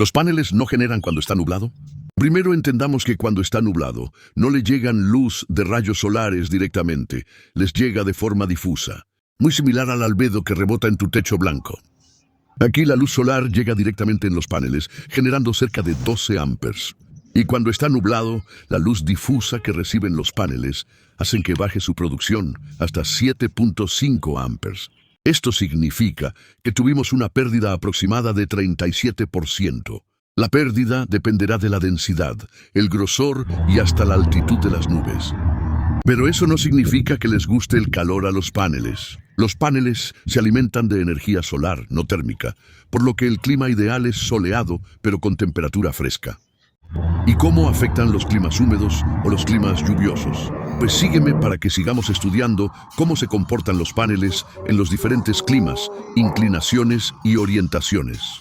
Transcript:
¿Los paneles no generan cuando está nublado? Primero entendamos que cuando está nublado, no le llegan luz de rayos solares directamente, les llega de forma difusa, muy similar al albedo que rebota en tu techo blanco. Aquí la luz solar llega directamente en los paneles, generando cerca de 12 amperes. Y cuando está nublado, la luz difusa que reciben los paneles hacen que baje su producción hasta 7.5 amperes. Esto significa que tuvimos una pérdida aproximada de 37%. La pérdida dependerá de la densidad, el grosor y hasta la altitud de las nubes. Pero eso no significa que les guste el calor a los paneles. Los paneles se alimentan de energía solar, no térmica, por lo que el clima ideal es soleado, pero con temperatura fresca. ¿Y cómo afectan los climas húmedos o los climas lluviosos? Pues sígueme para que sigamos estudiando cómo se comportan los paneles en los diferentes climas, inclinaciones y orientaciones.